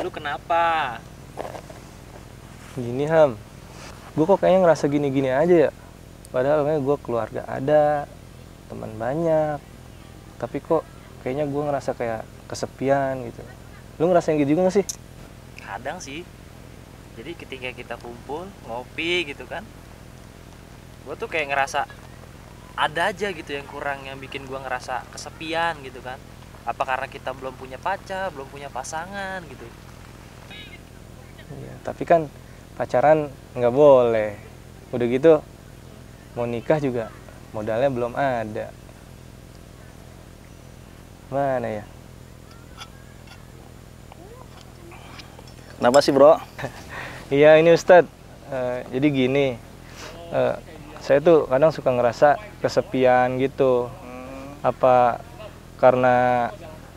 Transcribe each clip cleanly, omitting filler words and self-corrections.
Lu kenapa? Gini Ham, gue kok kayaknya ngerasa gini-gini aja ya. Padahal kayaknya gue keluarga ada, teman banyak. Tapi kok kayaknya gue ngerasa kayak kesepian gitu. Lu ngerasain gitu juga gak sih? Kadang sih. Jadi ketika kita kumpul, ngopi gitu kan, gue tuh kayak ngerasa ada aja gitu yang kurang, yang bikin gue ngerasa kesepian gitu kan. Apa karena kita belum punya pacar, belum punya pasangan gitu. Iya, tapi kan pacaran nggak boleh. Udah gitu mau nikah juga modalnya belum ada. Mana ya? Kenapa sih bro? Iya ini Ustadz. Jadi gini, saya tuh kadang suka ngerasa kesepian gitu. Apa karena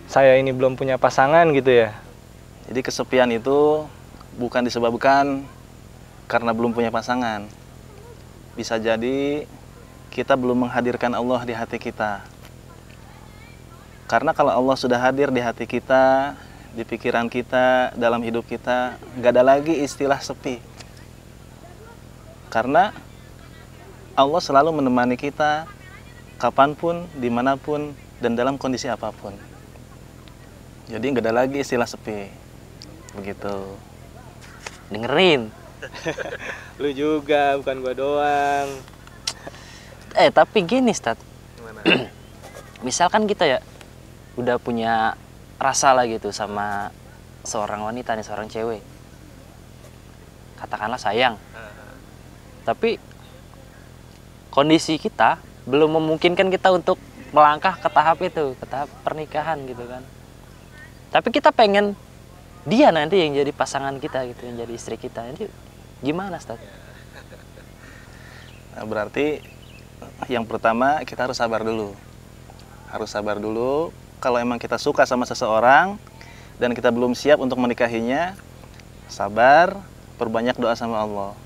saya ini belum punya pasangan gitu ya? Jadi kesepian itu bukan disebabkan karena belum punya pasangan. Bisa jadi kita belum menghadirkan Allah di hati kita. Karena kalau Allah sudah hadir di hati kita, di pikiran kita, dalam hidup kita, nggak ada lagi istilah sepi. Karena Allah selalu menemani kita kapanpun, dimanapun, dan dalam kondisi apapun. Jadi nggak ada lagi istilah sepi. Begitu. Dengerin. Lu juga, bukan gua doang. Tapi gini Stat. Gimana? Misalkan kita ya udah punya rasa lah gitu sama seorang wanita nih, seorang cewek. Katakanlah sayang. Tapi kondisi kita belum memungkinkan kita untuk melangkah ke tahap itu, ke tahap pernikahan gitu kan. Tapi kita pengen dia nanti yang jadi pasangan kita gitu, yang jadi istri kita. Jadi gimana, Ustaz? Nah, berarti yang pertama kita harus sabar dulu. Harus sabar dulu. Kalau emang kita suka sama seseorang dan kita belum siap untuk menikahinya, sabar, perbanyak doa sama Allah.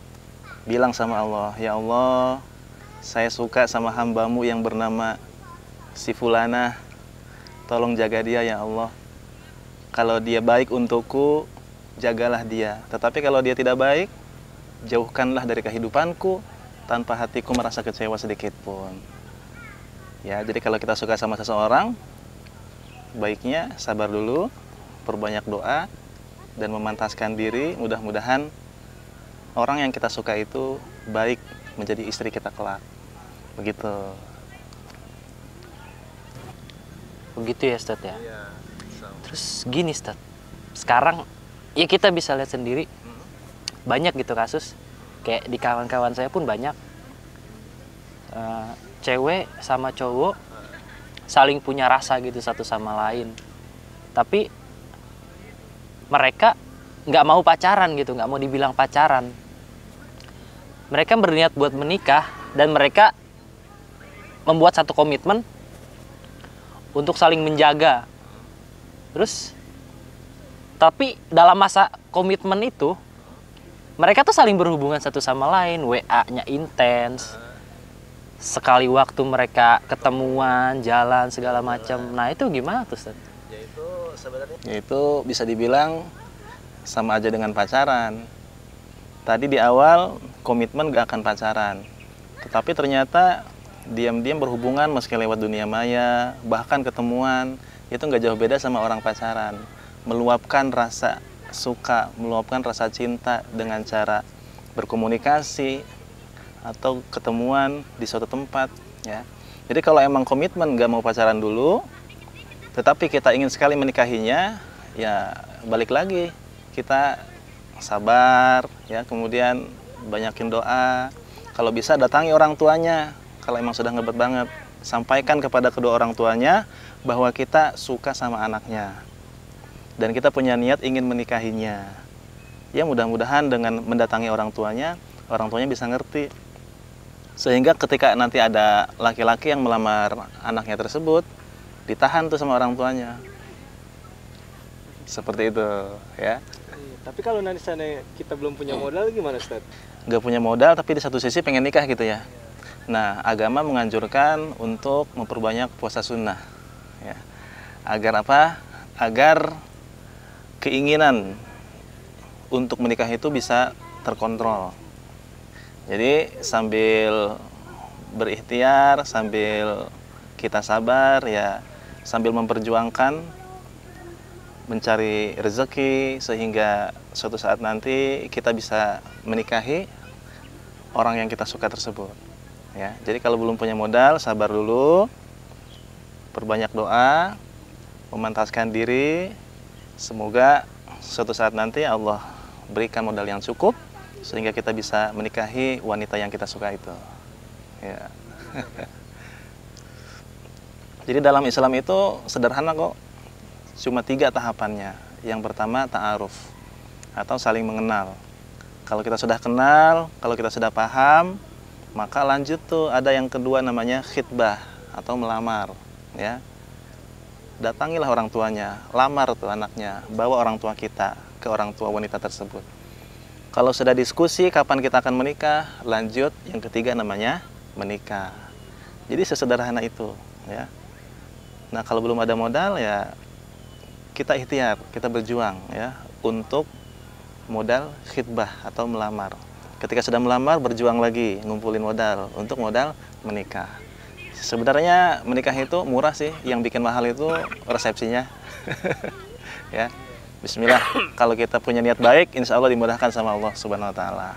Bilang sama Allah, ya Allah, saya suka sama hambamu yang bernama si Fulana. Tolong jaga dia ya Allah. Kalau dia baik untukku, jagalah dia. Tetapi kalau dia tidak baik, jauhkanlah dari kehidupanku tanpa hatiku merasa kecewa sedikit pun. Ya, jadi kalau kita suka sama seseorang, baiknya sabar dulu, perbanyak doa, dan memantaskan diri. Mudah-mudahan orang yang kita suka itu baik menjadi istri kita kelak. Begitu. Begitu ya, Ustaz ya? Terus gini, Ustaz. Sekarang ya kita bisa lihat sendiri banyak gitu kasus. Kayak di kawan-kawan saya pun banyak. Cewek sama cowok saling punya rasa gitu satu sama lain. Tapi mereka nggak mau pacaran gitu, nggak mau dibilang pacaran. Mereka berniat buat menikah dan mereka membuat satu komitmen untuk saling menjaga. Terus, tapi dalam masa komitmen itu, mereka tuh saling berhubungan satu sama lain, WA-nya intens. Sekali waktu mereka ketemuan, jalan segala macam. Nah itu gimana tuh, Ustaz? Yaitu bisa dibilang sama aja dengan pacaran. Tadi di awal komitmen gak akan pacaran, tetapi ternyata diam-diam berhubungan meski lewat dunia maya, bahkan ketemuan, itu nggak jauh beda sama orang pacaran. Meluapkan rasa suka, meluapkan rasa cinta dengan cara berkomunikasi atau ketemuan di suatu tempat, ya. Jadi kalau emang komitmen nggak mau pacaran dulu, tetapi kita ingin sekali menikahinya, ya balik lagi kita sabar, ya, kemudian banyakin doa. Kalau bisa datangi orang tuanya. Kalau emang sudah ngebet banget, sampaikan kepada kedua orang tuanya bahwa kita suka sama anaknya dan kita punya niat ingin menikahinya. Ya mudah-mudahan dengan mendatangi orang tuanya bisa ngerti. Sehingga ketika nanti ada laki-laki yang melamar anaknya tersebut, ditahan tuh sama orang tuanya. Seperti itu, ya. Tapi kalau nanti sana kita belum punya modal gimana, Ustaz? Nggak punya modal tapi di satu sisi pengen nikah gitu ya. Nah, agama menganjurkan untuk memperbanyak puasa sunnah, ya. Agar apa? Agar keinginan untuk menikah itu bisa terkontrol. Jadi sambil berikhtiar, sambil kita sabar ya, sambil memperjuangkan mencari rezeki sehingga suatu saat nanti kita bisa menikahi orang yang kita suka tersebut. Ya, jadi kalau belum punya modal, sabar dulu, perbanyak doa, memantaskan diri, semoga suatu saat nanti Allah berikan modal yang cukup sehingga kita bisa menikahi wanita yang kita suka itu. Ya. Jadi dalam Islam itu sederhana kok, cuma 3 tahapannya. Yang pertama ta'aruf atau saling mengenal. Kalau kita sudah kenal, kalau kita sudah paham, maka lanjut tuh ada yang kedua namanya khitbah atau melamar. Ya, datangilah orang tuanya, lamar tuh anaknya, bawa orang tua kita ke orang tua wanita tersebut. Kalau sudah diskusi kapan kita akan menikah, lanjut yang ketiga namanya menikah. Jadi sesederhana itu, ya. Nah, kalau belum ada modal ya kita ikhtiar, kita berjuang ya untuk modal khitbah atau melamar. Ketika sudah melamar, berjuang lagi ngumpulin modal untuk modal menikah. Sebenarnya menikah itu murah sih, yang bikin mahal itu resepsinya. Ya, bismillah, kalau kita punya niat baik, insya Allah dimudahkan sama Allah Subhanahu Wa Taala.